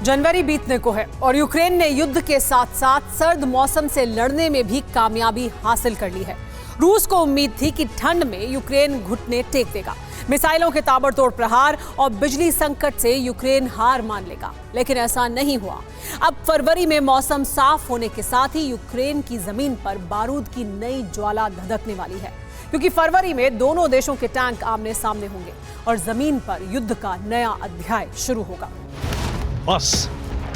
जनवरी बीतने को है और यूक्रेन ने युद्ध के साथ साथ सर्द मौसम से लड़ने में भी कामयाबी हासिल कर ली है। रूस को उम्मीद थी कि ठंड में यूक्रेन घुटने टेक देगा, मिसाइलों के ताबड़तोड़ प्रहार और बिजली संकट से यूक्रेन हार मान लेगा, लेकिन ऐसा नहीं हुआ। अब फरवरी में मौसम साफ होने के साथ ही यूक्रेन की जमीन पर बारूद की नई ज्वाला धधकने वाली है, क्योंकि फरवरी में दोनों देशों के टैंक आमने सामने होंगे और जमीन पर युद्ध का नया अध्याय शुरू होगा। बस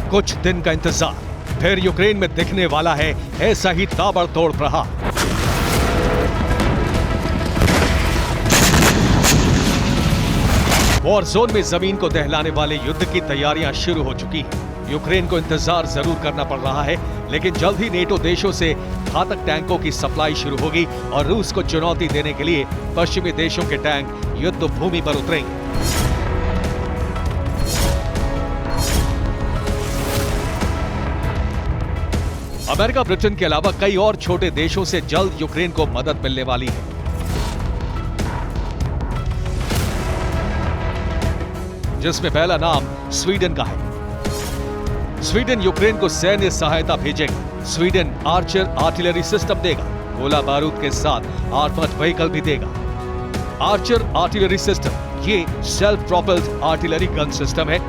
कुछ दिन का इंतजार, फिर यूक्रेन में दिखने वाला है ऐसा ही ताबड़तोड़ प्रहार। वॉर जोन में जमीन को दहलाने वाले युद्ध की तैयारियां शुरू हो चुकी हैं। यूक्रेन को इंतजार जरूर करना पड़ रहा है, लेकिन जल्द ही नेटो देशों से घातक टैंकों की सप्लाई शुरू होगी और रूस को चुनौती देने के लिए पश्चिमी देशों के टैंक युद्ध भूमि पर उतरेंगे। अमेरिका, ब्रिटेन के अलावा कई और छोटे देशों से जल्द यूक्रेन को मदद मिलने वाली है। जिसमें पहला नाम स्वीडन का है। स्वीडन यूक्रेन को सैन्य सहायता भेजेगा। स्वीडन आर्चर आर्टिलरी सिस्टम देगा, गोला बारूद के साथ आर्मर्ड व्हीकल भी देगा। आर्चर आर्टिलरी सिस्टम ये self propelled artillery gun system है।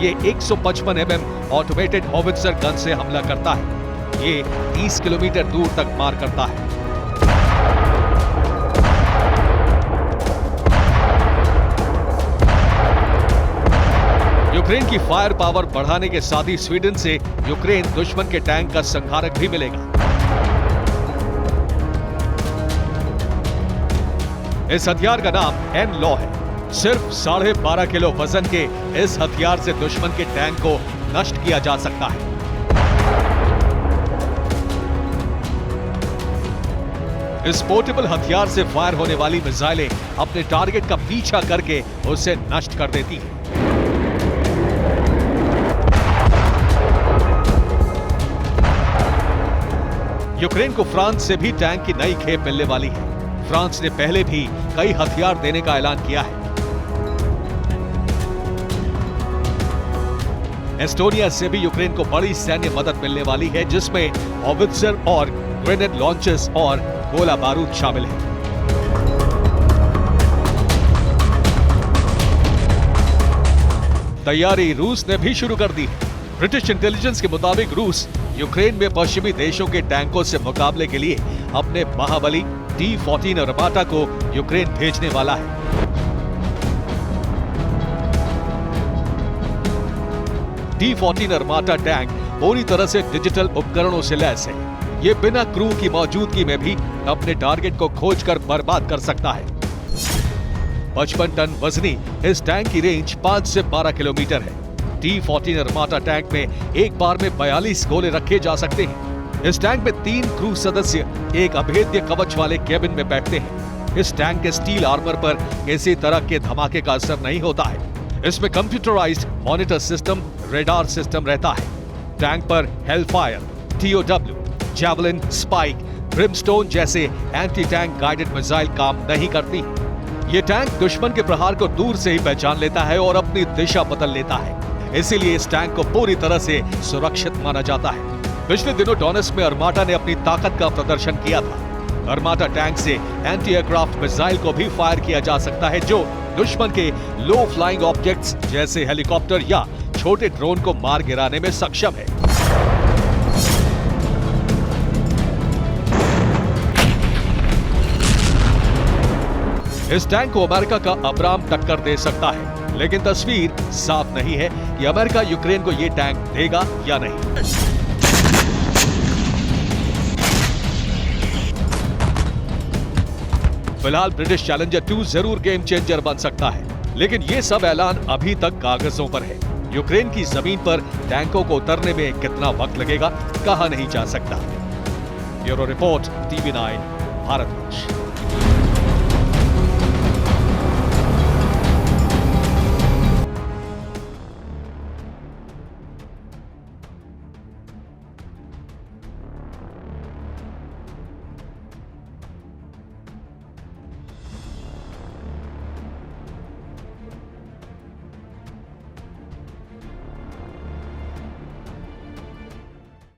ये 155 mm ऑटोमेटेड हॉवित्जर गन से हमला करता है। ये 30 किलोमीटर दूर तक मार करता है। यूक्रेन की फायर पावर बढ़ाने के साथ ही स्वीडन से यूक्रेन दुश्मन के टैंक का संहारक भी मिलेगा। इस हथियार का नाम एन-लॉ है। सिर्फ 12.5 किलो वजन के इस हथियार से दुश्मन के टैंक को नष्ट किया जा सकता है। इस पोर्टेबल हथियार से फायर होने वाली मिसाइलें अपने टारगेट का पीछा करके उसे नष्ट कर देती हैं। यूक्रेन को फ्रांस से भी टैंक की नई खेप मिलने वाली है। फ्रांस ने पहले भी कई हथियार देने का ऐलान किया है। एस्टोनिया से भी यूक्रेन को बड़ी सैन्य मदद मिलने वाली है, जिसमें हॉवित्जर और ग्रेनेड लॉन्चर्स और गोला बारूद शामिल है। तैयारी रूस ने भी शुरू कर दी है। ब्रिटिश इंटेलिजेंस के मुताबिक रूस यूक्रेन में पश्चिमी देशों के टैंकों से मुकाबले के लिए अपने महाबली T-14 आर्माटा को यूक्रेन भेजने वाला है। T-14 आर्माटा टैंक पूरी तरह से डिजिटल उपकरणों से लैस है। ये बिना क्रू की मौजूदगी में भी अपने टारगेट को खोजकर बर्बाद कर सकता है। 55 टन वजनी इस टैंक की रेंज 5 से 12 किलोमीटर है। T-14 आर्माटा टैंक में एक बार में 42 गोले रखे जा सकते हैं। इस टैंक में 3 क्रू सदस्य एक अभेद्य कवच वाले केबिन में बैठते हैं। इस टैंक के स्टील आर्मर पर किसी तरह के धमाके का असर नहीं होता है। इसमें computerised monitor system, radar system रहता है। टैंक पर Hellfire, TOW, javelin, spike, Brimstone जैसे एंटी टैंक गाइडेड मिसाइल काम नहीं करती। ये टैंक दुश्मन के प्रहार को दूर से ही पहचान लेता है और अपनी दिशा बदल लेता है। इसीलिए इस टैंक को पूरी तरह से सुरक्षित माना जाता है। पिछले दिनों डोनेट्स्क में आर्माटा ने अपनी ताकत का प्रदर्शन किया था। आर्माटा टैंक से एंटी एयरक्राफ्ट मिसाइल को भी फायर किया जा सकता है, जो दुश्मन के लो फ्लाइंग ऑब्जेक्ट्स जैसे हेलीकॉप्टर या छोटे ड्रोन को मार गिराने में सक्षम है। इस टैंक को अमेरिका का अब्राम टक्कर दे सकता है, लेकिन तस्वीर साफ नहीं है कि अमेरिका यूक्रेन को ये टैंक देगा या नहीं। फिलहाल ब्रिटिश चैलेंजर 2 जरूर गेम चेंजर बन सकता है, लेकिन ये सब ऐलान अभी तक कागजों पर है। यूक्रेन की जमीन पर टैंकों को उतरने में कितना वक्त लगेगा, कहा नहीं जा सकता। Bureau report, TV9, Bharatvarsh.